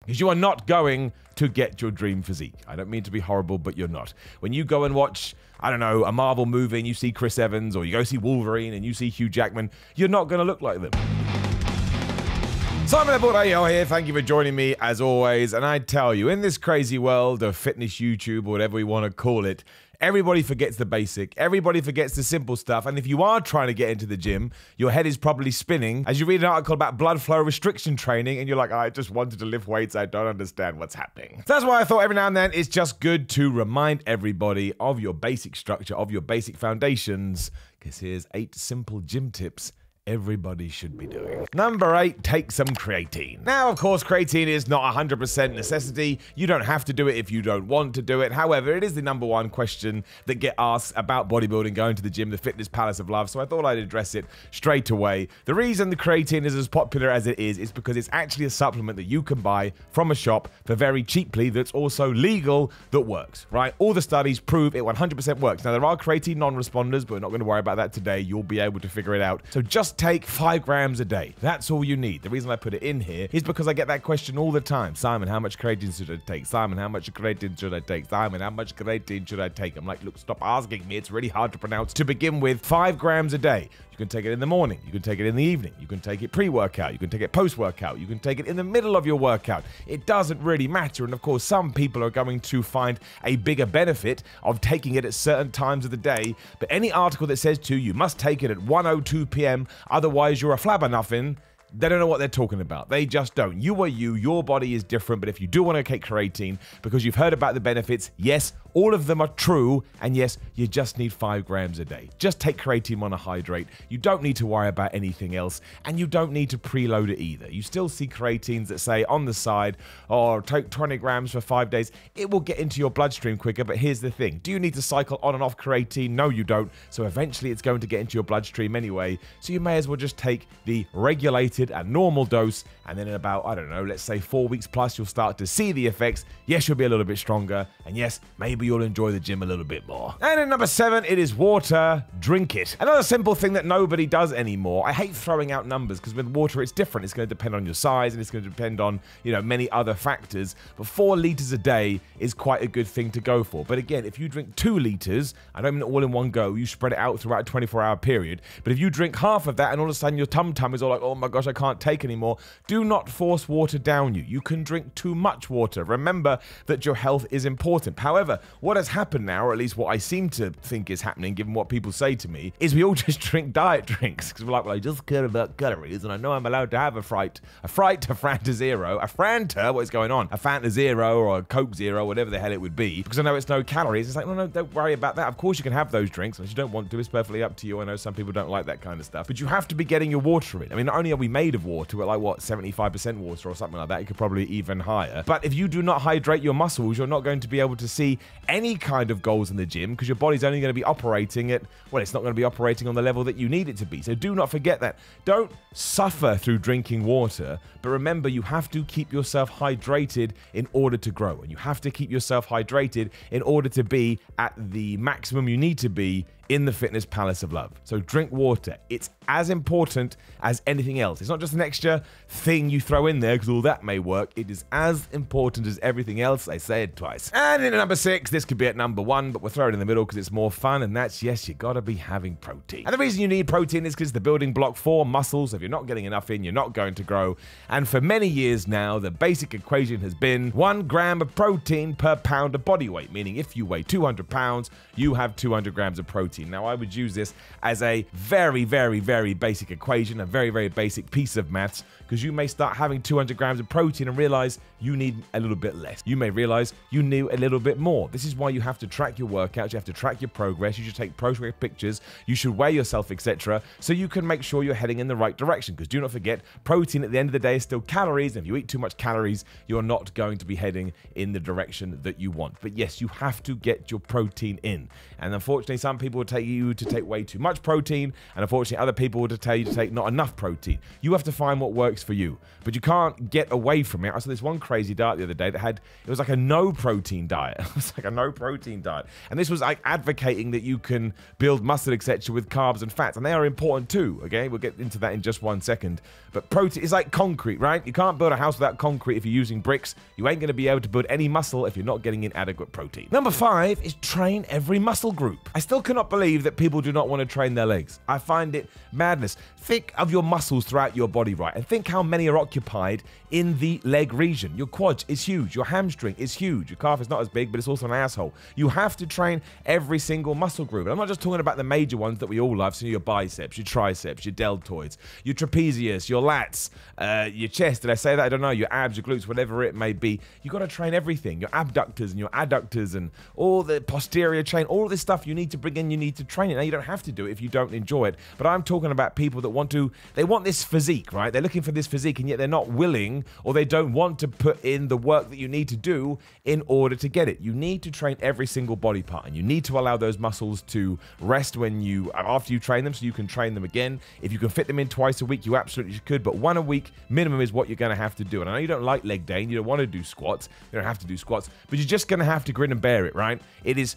because you are not going to get your dream physique. I don't mean to be horrible, but you're not. When you go and watch, I don't know, a Marvel movie and you see Chris Evans, or you go see Wolverine and you see Hugh Jackman, you're not going to look like them. Simon Eborayo here, thank you for joining me as always, and I tell you, in this crazy world of fitness YouTube, or whatever we want to call it, everybody forgets the basic, everybody forgets the simple stuff, and if you are trying to get into the gym, your head is probably spinning as you read an article about blood flow restriction training, and you're like, I just wanted to lift weights, I don't understand what's happening. So that's why I thought every now and then it's just good to remind everybody of your basic structure, of your basic foundations, because here's 8 simple gym tips everybody should be doing. Number 8, take some creatine. Now, of course, creatine is not 100% necessity. You don't have to do it if you don't want to do it. However, it is the number one question that get asked about bodybuilding, going to the gym, the fitness palace of love. So I thought I'd address it straight away. The reason the creatine is as popular as it is because it's actually a supplement that you can buy from a shop for very cheaply that's also legal, that works, right? All the studies prove it 100% works. Now, there are creatine non-responders, but we're not going to worry about that today. You'll be able to figure it out. So just take 5 grams a day. That's all you need. The reason I put it in here is because I get that question all the time. Simon, how much creatine should I take? Simon, how much creatine should I take? Simon, how much creatine should I take? I'm like, look, stop asking me. It's really hard to pronounce. To begin with, 5 grams a day. You can take it in the morning. You can take it in the evening. You can take it pre-workout. You can take it post-workout. You can take it in the middle of your workout. It doesn't really matter. And of course, some people are going to find a bigger benefit of taking it at certain times of the day. But any article that says to you must take it at 1:02 p.m., otherwise you're a flabbernuffin, they don't know what they're talking about. They just don't. You are you. Your body is different. But if you do want to take creatine because you've heard about the benefits, yes, all of them are true. And yes, you just need 5 grams a day. Just take creatine monohydrate. You don't need to worry about anything else. And you don't need to preload it either. You still see creatines that say on the side, oh, take 20 grams for 5 days. It will get into your bloodstream quicker. But here's the thing. Do you need to cycle on and off creatine? No, you don't. So eventually it's going to get into your bloodstream anyway. So you may as well just take the regulated and normal dose, and then in about, I don't know, let's say 4 weeks plus, you'll start to see the effects. Yes, you'll be a little bit stronger, and yes, maybe you'll enjoy the gym a little bit more. And in number 7, it is water. Drink it. Another simple thing that nobody does anymore. I hate throwing out numbers because with water it's different. It's going to depend on your size, and it's going to depend on, you know, many other factors. But 4 liters a day is quite a good thing to go for. But again, if you drink 2 liters, I don't mean all in one go, you spread it out throughout a 24-hour period. But if you drink half of that and all of a sudden your tum-tum is all like, oh my gosh, I can't take anymore, do not force water down you. You can drink too much water. Remember that your health is important. However, what has happened now, or at least what I seem to think is happening, given what people say to me, is we all just drink diet drinks. Because we're like, well, I just care about calories, and I know I'm allowed to have a Fanta Zero, a Franta, what is going on? A Fanta Zero or a Coke Zero, whatever the hell it would be, because I know it's no calories. It's like, no, don't worry about that. Of course you can have those drinks, unless you don't want to. It's perfectly up to you. I know some people don't like that kind of stuff, but you have to be getting your water in. I mean, not only are we made of water, we're like, what, 75% water or something like that. It could probably even higher. But if you do not hydrate your muscles, you're not going to be able to see any kind of goals in the gym, because your body's only going to be operating at, well, it's not going to be operating on the level that you need it to be. So do not forget that. Don't suffer through drinking water, but remember, you have to keep yourself hydrated in order to grow. And you have to keep yourself hydrated in order to be at the maximum you need to be in the fitness palace of love. So drink water. It's as important as anything else. It's not just an extra thing you throw in there because all that may work. It is as important as everything else. I say it twice. And in number 6, this could be at number 1, but we'll throw it in the middle because it's more fun, and that's, yes, you gotta be having protein. And the reason you need protein is because it's the building block for muscles. If you're not getting enough in, you're not going to grow. And for many years now, the basic equation has been 1 gram of protein per pound of body weight, meaning if you weigh 200 pounds, you have 200 grams of protein. Now, I would use this as a very, very, very basic equation, a very, very basic piece of maths, because you may start having 200 grams of protein and realize you need a little bit less. You may realize you need a little bit more. This is why you have to track your workouts, you have to track your progress, you should take progress pictures, you should weigh yourself, etc., so you can make sure you're heading in the right direction. Because do not forget, protein at the end of the day is still calories, and if you eat too much calories, you're not going to be heading in the direction that you want. But yes, you have to get your protein in. And unfortunately, some people tell you to take way too much protein, and unfortunately other people will tell you to take not enough protein. You have to find what works for you, but you can't get away from it. I saw this one crazy diet the other day that it was like a no protein diet. It was like a no protein diet, and this was like advocating that you can build muscle, etc., with carbs and fats, and they are important too. Okay, we'll get into that in just 1 second. But protein is like concrete, right? You can't build a house without concrete if you're using bricks. You ain't going to be able to build any muscle if you're not getting in adequate protein. Number 5 is train every muscle group. I still cannot believe that people do not want to train their legs. I find it madness. Think of your muscles throughout your body, right? And think how many are occupied in the leg region. Your quad is huge. Your hamstring is huge. Your calf is not as big, but it's also an asshole. You have to train every single muscle group. And I'm not just talking about the major ones that we all love. So your biceps, your triceps, your deltoids, your trapezius, your lats, your chest. Did I say that? I don't know. Your abs, your glutes, whatever it may be. You got to train everything. Your abductors and your adductors and all the posterior chain, all of this stuff you need to bring in, you need to train it. Now, you don't have to do it if you don't enjoy it. But I'm talking about people that they want this physique, right? They're looking for this physique, and yet they're not willing, or they don't want to put in the work that you need to do in order to get it. You need to train every single body part, and you need to allow those muscles to rest after you train them, so you can train them again. If you can fit them in twice a week, you absolutely could, but 1 a week minimum is what you're going to have to do. And I know you don't like leg day, and you don't want to do squats. You don't have to do squats, but you're just going to have to grin and bear it, right? It is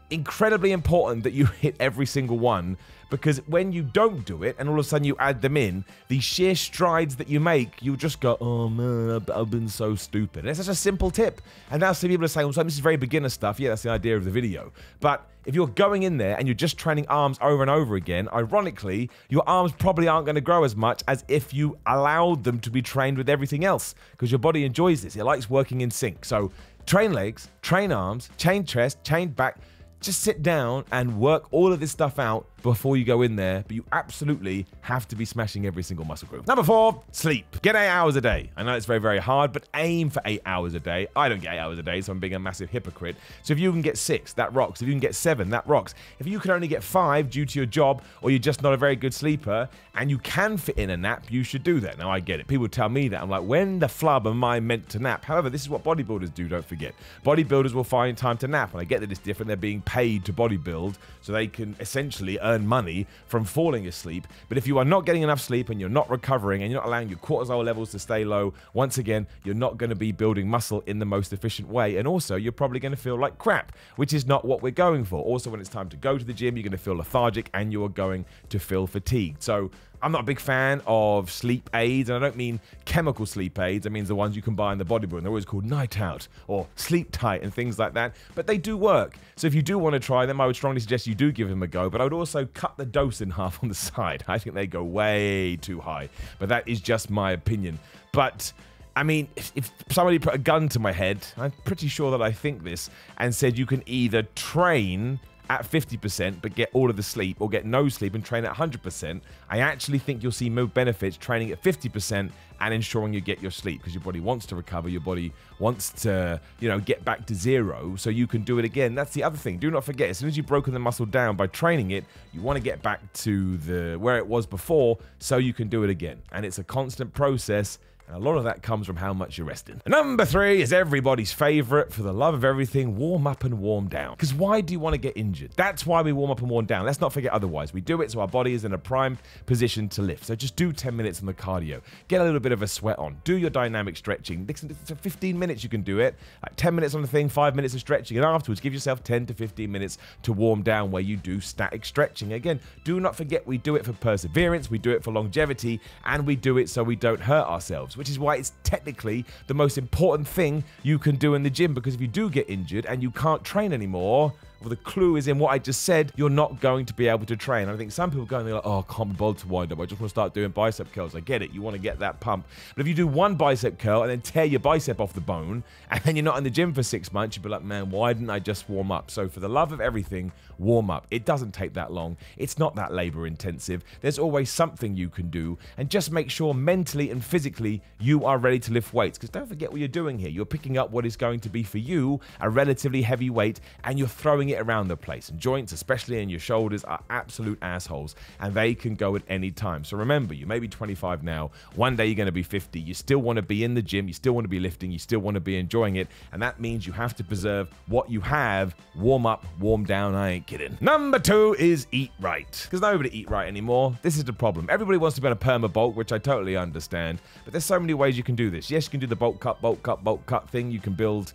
incredibly important that you hit every single one, because when you don't do it and all of a sudden you add them in, the sheer strides that you make, you'll just go, oh man, I've been so stupid. And it's such a simple tip. And now some people are saying, well, so this is very beginner stuff. Yeah, that's the idea of the video. But if you're going in there and you're just training arms over and over again, ironically, your arms probably aren't going to grow as much as if you allowed them to be trained with everything else, because your body enjoys this. It likes working in sync. So train legs, train arms, chain chest, chain back. Just sit down and work all of this stuff out before you go in there, but you absolutely have to be smashing every single muscle group. Number 4, sleep. Get 8 hours a day. I know it's very, very hard, but aim for 8 hours a day. I don't get 8 hours a day, so I'm being a massive hypocrite. So if you can get 6, that rocks. If you can get 7, that rocks. If you can only get 5 due to your job, or you're just not a very good sleeper, and you can fit in a nap, you should do that. Now, I get it. People tell me that. I'm like, when the flub am I meant to nap? However, this is what bodybuilders do, don't forget. Bodybuilders will find time to nap, and I get that it's different. They're being paid to bodybuild, so they can essentially earn money from falling asleep. But if you are not getting enough sleep and you're not recovering and you're not allowing your cortisol levels to stay low, once again, you're not going to be building muscle in the most efficient way. And also, you're probably going to feel like crap, which is not what we're going for. Also, when it's time to go to the gym, you're going to feel lethargic and you are going to feel fatigued. So I'm not a big fan of sleep aids, and I don't mean chemical sleep aids. I mean the ones you can buy in the bodybuilding. They're always called Night Out or Sleep Tight and things like that, but they do work. So if you do want to try them, I would strongly suggest you do give them a go, but I would also cut the dose in half on the side. I think they go way too high, but that is just my opinion. But I mean, if somebody put a gun to my head, I'm pretty sure that I think this, and said you can either train at 50% but get all of the sleep, or get no sleep and train at 100%, I actually think you'll see more benefits training at 50% and ensuring you get your sleep, because your body wants to recover, your body wants to, get back to zero so you can do it again. That's the other thing. Do not forget, as soon as you've broken the muscle down by training it, you want to get back to where it was before so you can do it again. And it's a constant process. And a lot of that comes from how much you're resting. And number 3 is everybody's favorite, for the love of everything, warm up and warm down. Because why do you want to get injured? That's why we warm up and warm down. Let's not forget otherwise. We do it so our body is in a prime position to lift. So just do 10 minutes on the cardio. Get a little bit of a sweat on. Do your dynamic stretching. It's 15 minutes you can do it. Like 10 minutes on the thing, 5 minutes of stretching. And afterwards, give yourself 10 to 15 minutes to warm down where you do static stretching. Again, do not forget we do it for perseverance, we do it for longevity, and we do it so we don't hurt ourselves, which is why it's technically the most important thing you can do in the gym, because if you do get injured and you can't train anymore, well, the clue is in what I just said. You're not going to be able to train. And I think some people go and they're like, oh, I can't be bothered to wind up. I just want to start doing bicep curls. I get it. You want to get that pump. But if you do one bicep curl and then tear your bicep off the bone, and then you're not in the gym for 6 months, you'll be like, man, why didn't I just warm up? So for the love of everything, warm up. It doesn't take that long. It's not that labor intensive. There's always something you can do. And just make sure mentally and physically you are ready to lift weights. Because don't forget what you're doing here. You're picking up what is going to be for you a relatively heavy weight, and you're throwing it around the place. And joints, especially in your shoulders, are absolute assholes, and they can go at any time. So remember, you may be 25 now, one day you're going to be 50, you still want to be in the gym, you still want to be lifting, you still want to be enjoying it, and that means you have to preserve what you have. Warm up, warm down, I ain't kidding. Number 2 is eat right, because nobody eat right anymore. This is the problem. Everybody wants to be on a perma bulk, which I totally understand, but there's so many ways you can do this. Yes, you can do the bulk cut thing. You can build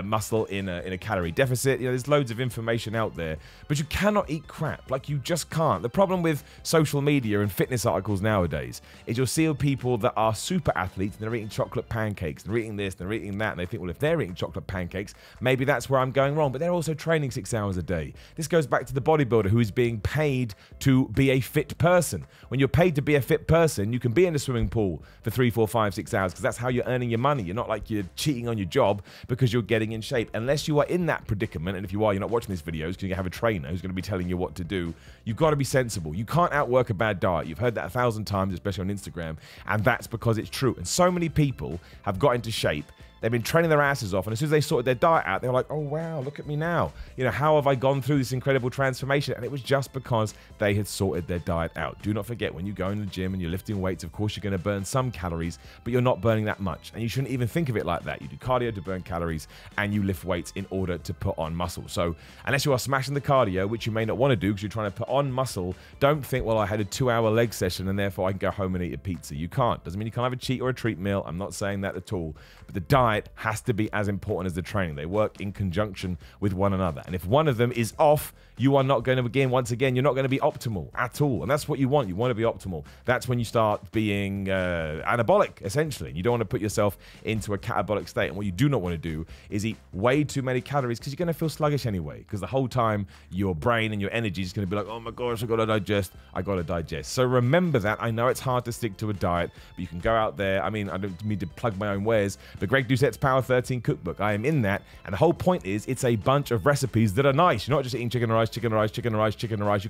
muscle in a calorie deficit. You know, there's loads of information out there, but you cannot eat crap. Like, you just can't. The problem with social media and fitness articles nowadays is you'll see people that are super athletes and they're eating chocolate pancakes, they're eating this, they're eating that, and they think, well, if they're eating chocolate pancakes, maybe that's where I'm going wrong. But they're also training 6 hours a day. This goes back to the bodybuilder who is being paid to be a fit person. When you're paid to be a fit person, you can be in the swimming pool for 3, 4, 5, 6 hours, because that's how you're earning your money. You're not like you're cheating on your job because you're getting in shape. Unless you are in that predicament, and if you are, you're not watching these videos because you have a trainer who's going to be telling you what to do. You've got to be sensible. You can't outwork a bad diet. You've heard that 1,000 times, especially on Instagram, and that's because it's true. And so many people have got into shape. They've been training their asses off, and as soon as they sorted their diet out, they were like, oh, wow, look at me now. You know, how have I gone through this incredible transformation? And it was just because they had sorted their diet out. Do not forget, when you go in the gym and you're lifting weights, of course, you're going to burn some calories, but you're not burning that much. And you shouldn't even think of it like that. You do cardio to burn calories, and you lift weights in order to put on muscle. So unless you are smashing the cardio, which you may not want to do because you're trying to put on muscle, don't think, well, I had a 2-hour leg session and therefore I can go home and eat a pizza. You can't. Doesn't mean you can't have a cheat or a treat meal. I'm not saying that at all. But the diet has to be as important as the training. They work in conjunction with one another. And if one of them is off, you are not going to, once again, you're not going to be optimal at all. And that's what you want. You want to be optimal. That's when you start being anabolic, essentially. You don't want to put yourself into a catabolic state. And what you do not want to do is eat way too many calories, because you're going to feel sluggish anyway. Because the whole time, your brain and your energy is going to be like, oh my gosh, I got to digest. So remember that. I know it's hard to stick to a diet, but you can go out there. I mean, I don't mean to plug my own wares, but Greg Doucette's Power 13 cookbook, I am in that. And the whole point is, it's a bunch of recipes that are nice. You're not just eating chicken and rice. You can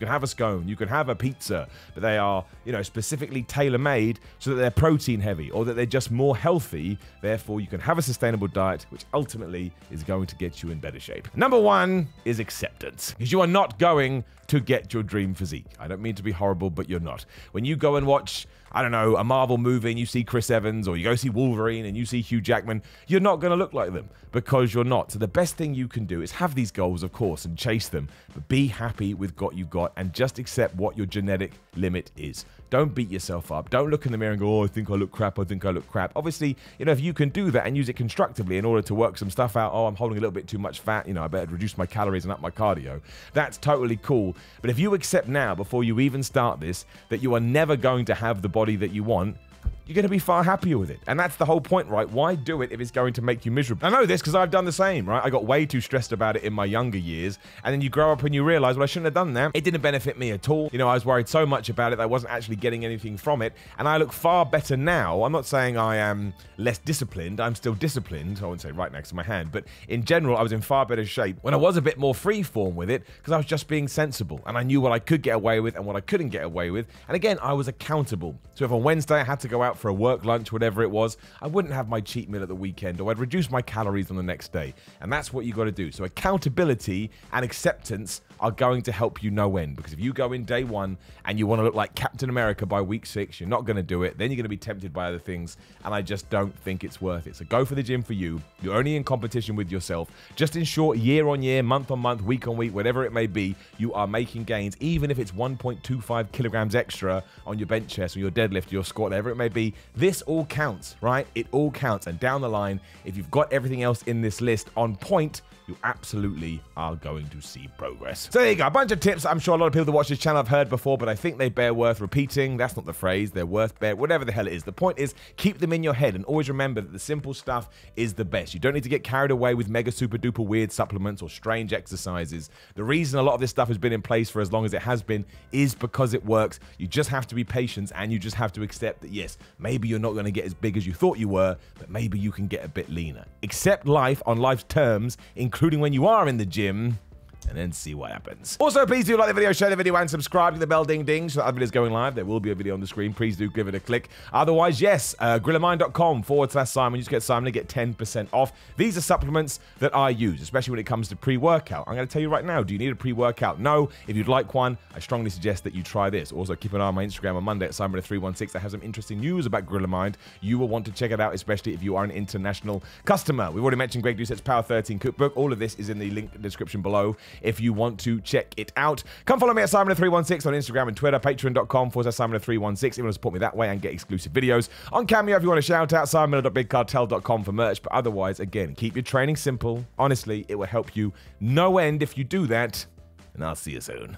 have a scone, you can have a pizza, but they are, you know, specifically tailor-made so that they're protein heavy, or that they're just more healthy. Therefore, you can have a sustainable diet, which ultimately is going to get you in better shape. Number 1 is acceptance, because you are not going to get your dream physique. I don't mean to be horrible, but you're not. When you go and watch, I don't know, a Marvel movie and you see Chris Evans, or you go see Wolverine and you see Hugh Jackman, you're not going to look like them, because you're not. So the best thing you can do is have these goals, of course, and chase them, but be happy with what you've got and just accept what your genetic limit is. Don't beat yourself up. Don't look in the mirror and go, oh, I think I look crap. Obviously, you know, if you can do that and use it constructively in order to work some stuff out, oh, I'm holding a little bit too much fat, you know, I better reduce my calories and up my cardio. That's totally cool. But if you accept now, before you even start this, that you are never going to have the body that you want, you're going to be far happier with it. And that's the whole point, right? Why do it if it's going to make you miserable? I know this because I've done the same, right? I got way too stressed about it in my younger years. And then you grow up and you realize, well, I shouldn't have done that. It didn't benefit me at all. You know, I was worried so much about it that I wasn't actually getting anything from it. And I look far better now. I'm not saying I am less disciplined. I'm still disciplined. I wouldn't say right next to my hand. But in general, I was in far better shape when I was a bit more free form with it, because I was just being sensible. And I knew what I could get away with and what I couldn't get away with. And again, I was accountable. So if on Wednesday I had to go out for a work lunch, whatever it was, I wouldn't have my cheat meal at the weekend, or I'd reduce my calories on the next day. And that's what you got to do. So accountability and acceptance are going to help you no end, because if you go in day 1 and you want to look like Captain America by week 6, you're not going to do it. Then you're going to be tempted by other things, and I just don't think it's worth it. So go for the gym for you. You're only in competition with yourself. Just ensure year on year, month on month, week on week, whatever it may be, you are making gains, even if it's 1.25 kilograms extra on your bench press or your deadlift, your squat, whatever it may be. This all counts, right? It all counts. And down the line, if you've got everything else in this list on point, you absolutely are going to see progress. So there you go, a bunch of tips I'm sure a lot of people that watch this channel have heard before, but I think they bear worth repeating. That's not the phrase, they're worth bear, whatever the hell it is. The point is, keep them in your head and always remember that the simple stuff is the best. You don't need to get carried away with mega super duper weird supplements or strange exercises. The reason a lot of this stuff has been in place for as long as it has been is because it works. You just have to be patient, and you just have to accept that, yes, maybe you're not going to get as big as you thought you were, but maybe you can get a bit leaner. Accept life on life's terms, including when you are in the gym, and then see what happens. Also, please do like the video, share the video, and subscribe to the bell ding ding so that other videos going live. There will be a video on the screen. Please do give it a click. Otherwise, yes, grillermind.com/Simon. You just get Simon to get 10% off. These are supplements that I use, especially when it comes to pre-workout. I'm going to tell you right now, do you need a pre-workout? No. If you'd like one, I strongly suggest that you try this. Also, keep an eye on my Instagram on Monday at Simon316. I have some interesting news about Griller Mind. You will want to check it out, especially if you are an international customer. We've already mentioned Greg Doucette's Power 13 cookbook. All of this is in the link description below if you want to check it out. Come follow me at Simon316 on Instagram and Twitter, patreon.com/Simon316 if you want to support me that way and get exclusive videos. On Cameo if you want to shout out, simon.bigcartel.com for merch. But otherwise, again, keep your training simple. Honestly, it will help you no end if you do that. And I'll see you soon.